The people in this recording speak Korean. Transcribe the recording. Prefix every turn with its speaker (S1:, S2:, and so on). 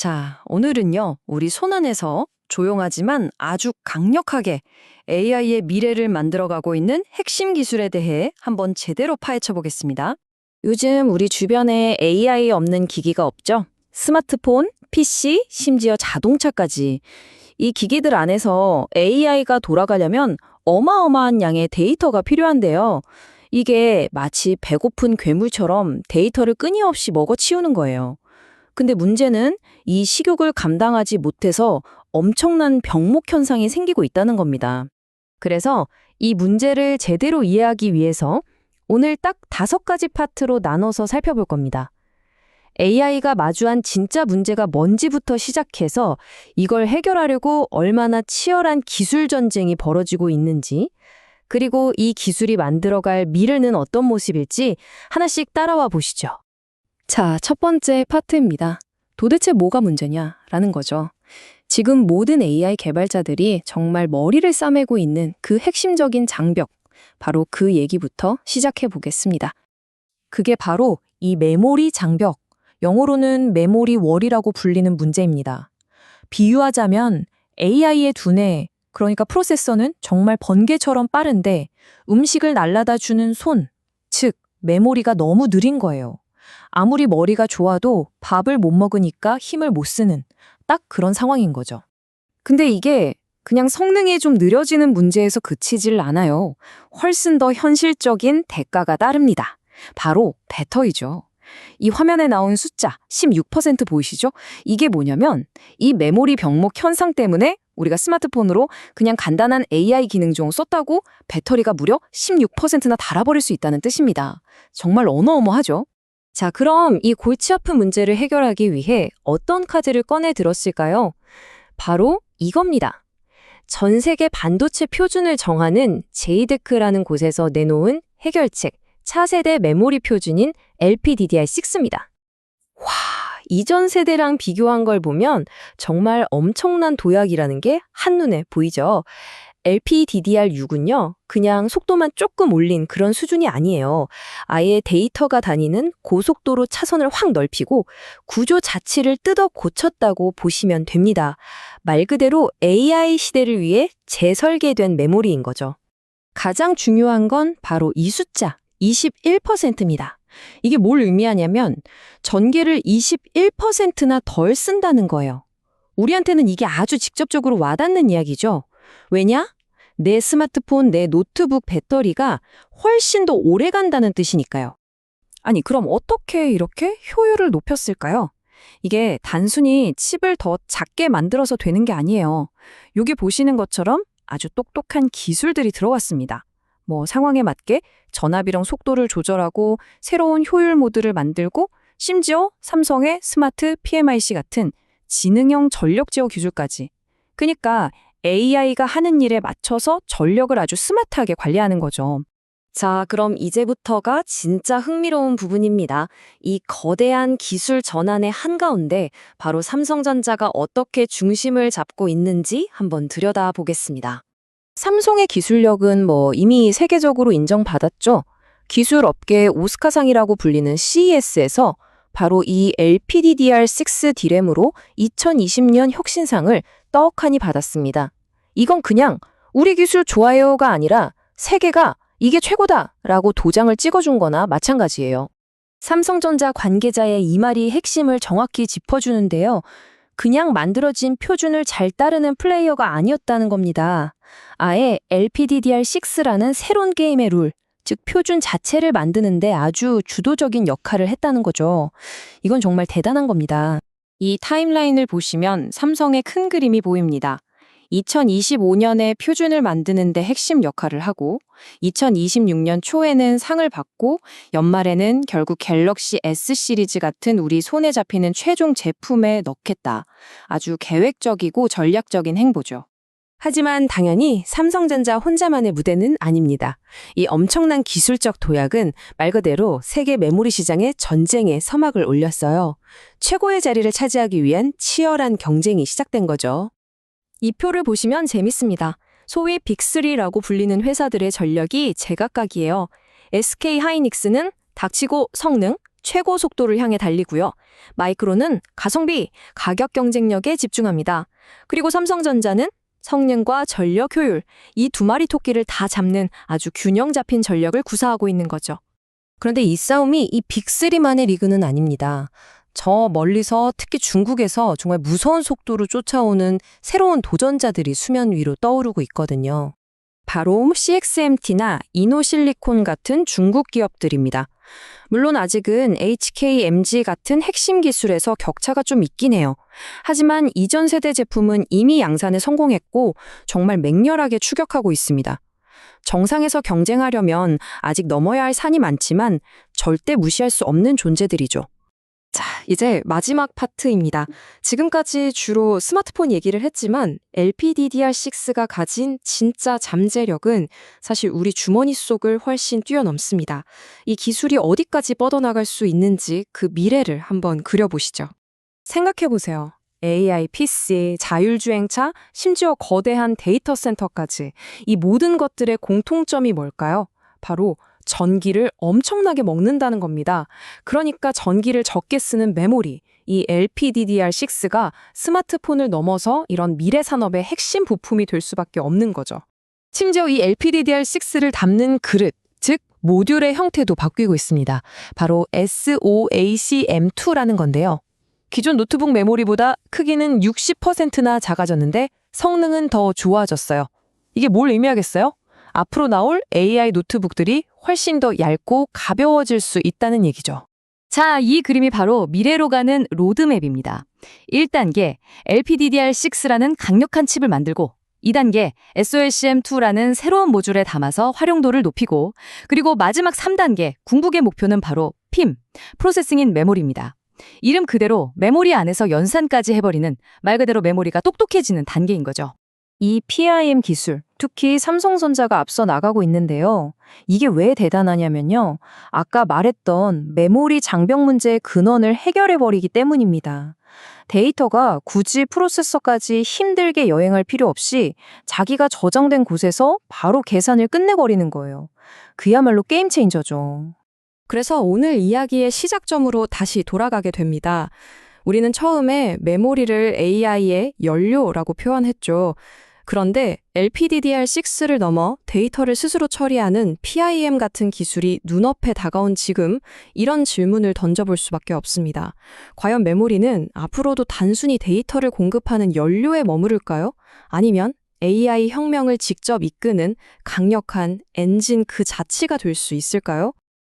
S1: 자, 오늘은요, 우리 손안에서 조용하지만 아주 강력하게 AI의 미래를 만들어가고 있는 핵심 기술에 대해 한번 제대로 파헤쳐 보겠습니다. 요즘 우리 주변에 AI 없는 기기가 없죠? 스마트폰, PC, 심지어 자동차까지. 이 기기들 안에서 AI가 돌아가려면 어마어마한 양의 데이터가 필요한데요. 이게 마치 배고픈 괴물처럼 데이터를 끊임없이 먹어치우는 거예요. 근데 문제는 이 식욕을 감당하지 못해서 엄청난 병목 현상이 생기고 있다는 겁니다. 그래서 이 문제를 제대로 이해하기 위해서 오늘 딱 5가지 파트로 나눠서 살펴볼 겁니다. AI가 마주한 진짜 문제가 뭔지부터 시작해서 이걸 해결하려고 얼마나 치열한 기술 전쟁이 벌어지고 있는지, 그리고 이 기술이 만들어갈 미래는 어떤 모습일지 하나씩 따라와 보시죠. 자, 첫 번째 파트입니다. 도대체 뭐가 문제냐라는 거죠. 지금 모든 AI 개발자들이 정말 머리를 싸매고 있는 그 핵심적인 장벽, 바로 그 얘기부터 시작해 보겠습니다. 그게 바로 이 메모리 장벽, 영어로는 메모리 월이라고 불리는 문제입니다. 비유하자면 AI의 두뇌, 그러니까 프로세서는 정말 번개처럼 빠른데 음식을 날라다 주는 손, 즉 메모리가 너무 느린 거예요. 아무리 머리가 좋아도 밥을 못 먹으니까 힘을 못 쓰는 딱 그런 상황인 거죠. 근데 이게 그냥 성능이 좀 느려지는 문제에서 그치질 않아요. 훨씬 더 현실적인 대가가 따릅니다. 바로 배터리죠. 이 화면에 나온 숫자 16% 보이시죠? 이게 뭐냐면 이 메모리 병목 현상 때문에 우리가 스마트폰으로 그냥 간단한 AI 기능 중 썼다고 배터리가 무려 16%나 닳아버릴 수 있다는 뜻입니다. 정말 어마어마하죠? 자, 그럼 이 골치 아픈 문제를 해결하기 위해 어떤 카드를 꺼내 들었을까요? 바로 이겁니다. 전 세계 반도체 표준을 정하는 제이데크라는 곳에서 내놓은 해결책, 차세대 메모리 표준인 LPDDR6입니다. 와, 이전 세대랑 비교한 걸 보면 정말 엄청난 도약이라는 게 한눈에 보이죠. LPDDR6은요, 그냥 속도만 조금 올린 그런 수준이 아니에요. 아예 데이터가 다니는 고속도로 차선을 확 넓히고 구조 자체를 뜯어 고쳤다고 보시면 됩니다. 말 그대로 AI 시대를 위해 재설계된 메모리인 거죠. 가장 중요한 건 바로 이 숫자, 21%입니다. 이게 뭘 의미하냐면 전기를 21%나 덜 쓴다는 거예요. 우리한테는 이게 아주 직접적으로 와닿는 이야기죠. 왜냐? 내 스마트폰, 내 노트북 배터리가 훨씬 더 오래 간다는 뜻이니까요. 아니, 그럼 어떻게 이렇게 효율을 높였을까요? 이게 단순히 칩을 더 작게 만들어서 되는 게 아니에요. 여기 보시는 것처럼 아주 똑똑한 기술들이 들어갔습니다. 상황에 맞게 전압이랑 속도를 조절하고 새로운 효율 모드를 만들고 심지어 삼성의 스마트 PMIC 같은 지능형 전력 제어 기술까지. 그러니까 AI가 하는 일에 맞춰서 전력을 아주 스마트하게 관리하는 거죠. 자, 그럼 이제부터가 진짜 흥미로운 부분입니다. 이 거대한 기술 전환의 한가운데 바로 삼성전자가 어떻게 중심을 잡고 있는지 한번 들여다보겠습니다. 삼성의 기술력은 이미 세계적으로 인정받았죠. 기술 업계의 오스카상이라고 불리는 CES에서 바로 이 LPDDR6 D램으로 2020년 혁신상을 떡하니 받았습니다. 이건 그냥 우리 기술 좋아요가 아니라 세계가 이게 최고다라고 도장을 찍어준 거나 마찬가지예요. 삼성전자 관계자의 이 말이 핵심을 정확히 짚어주는데요. 그냥 만들어진 표준을 잘 따르는 플레이어가 아니었다는 겁니다. 아예 LPDDR6라는 새로운 게임의 룰, 즉 표준 자체를 만드는데 아주 주도적인 역할을 했다는 거죠. 이건 정말 대단한 겁니다. 이 타임라인을 보시면 삼성의 큰 그림이 보입니다. 2025년에 표준을 만드는 데 핵심 역할을 하고 2026년 초에는 상을 받고 연말에는 결국 갤럭시 S 시리즈 같은 우리 손에 잡히는 최종 제품에 넣겠다. 아주 계획적이고 전략적인 행보죠. 하지만 당연히 삼성전자 혼자만의 무대는 아닙니다. 이 엄청난 기술적 도약은 말 그대로 세계 메모리 시장의 전쟁에 서막을 올렸어요. 최고의 자리를 차지하기 위한 치열한 경쟁이 시작된 거죠. 이 표를 보시면 재밌습니다. 소위 빅3라고 불리는 회사들의 전력이 제각각이에요. SK 하이닉스는 닥치고 성능, 최고 속도를 향해 달리고요. 마이크론은 가성비, 가격 경쟁력에 집중합니다. 그리고 삼성전자는 성능과 전력 효율, 이 두 마리 토끼를 다 잡는 아주 균형 잡힌 전력을 구사하고 있는 거죠. 그런데 이 싸움이 이 빅3만의 리그는 아닙니다. 저 멀리서 특히 중국에서 정말 무서운 속도로 쫓아오는 새로운 도전자들이 수면 위로 떠오르고 있거든요. 바로 CXMT나 이노실리콘 같은 중국 기업들입니다. 물론 아직은 HKMG 같은 핵심 기술에서 격차가 좀 있긴 해요. 하지만 이전 세대 제품은 이미 양산에 성공했고 정말 맹렬하게 추격하고 있습니다. 정상에서 경쟁하려면 아직 넘어야 할 산이 많지만 절대 무시할 수 없는 존재들이죠. 자, 이제 마지막 파트입니다. 지금까지 주로 스마트폰 얘기를 했지만 LPDDR6가 가진 진짜 잠재력은 사실 우리 주머니 속을 훨씬 뛰어넘습니다. 이 기술이 어디까지 뻗어나갈 수 있는지 그 미래를 한번 그려보시죠. 생각해보세요. AI, PC, 자율주행차, 심지어 거대한 데이터 센터까지 이 모든 것들의 공통점이 뭘까요? 바로 전기를 엄청나게 먹는다는 겁니다. 그러니까 전기를 적게 쓰는 메모리, 이 LPDDR6가 스마트폰을 넘어서 이런 미래 산업의 핵심 부품이 될 수밖에 없는 거죠. 심지어 이 LPDDR6를 담는 그릇, 즉 모듈의 형태도 바뀌고 있습니다. 바로 SOACM2라는 건데요. 기존 노트북 메모리보다 크기는 60%나 작아졌는데 성능은 더 좋아졌어요. 이게 뭘 의미하겠어요? 앞으로 나올 AI 노트북들이 훨씬 더 얇고 가벼워질 수 있다는 얘기죠. 자, 이 그림이 바로 미래로 가는 로드맵입니다. 1단계 LPDDR6라는 강력한 칩을 만들고 2단계 SOACM2라는 새로운 모듈에 담아서 활용도를 높이고 그리고 마지막 3단계 궁극의 목표는 바로 PIM, 프로세싱인 메모리입니다. 이름 그대로 메모리 안에서 연산까지 해버리는 말 그대로 메모리가 똑똑해지는 단계인 거죠. 이 PIM 기술, 특히 삼성전자가 앞서 나가고 있는데요. 이게 왜 대단하냐면요. 아까 말했던 메모리 장벽 문제의 근원을 해결해버리기 때문입니다. 데이터가 굳이 프로세서까지 힘들게 여행할 필요 없이 자기가 저장된 곳에서 바로 계산을 끝내버리는 거예요. 그야말로 게임 체인저죠. 그래서 오늘 이야기의 시작점으로 다시 돌아가게 됩니다. 우리는 처음에 메모리를 AI의 연료라고 표현했죠. 그런데 LPDDR6를 넘어 데이터를 스스로 처리하는 PIM 같은 기술이 눈앞에 다가온 지금 이런 질문을 던져볼 수밖에 없습니다. 과연 메모리는 앞으로도 단순히 데이터를 공급하는 연료에 머무를까요? 아니면 AI 혁명을 직접 이끄는 강력한 엔진 그 자체가 될 수 있을까요?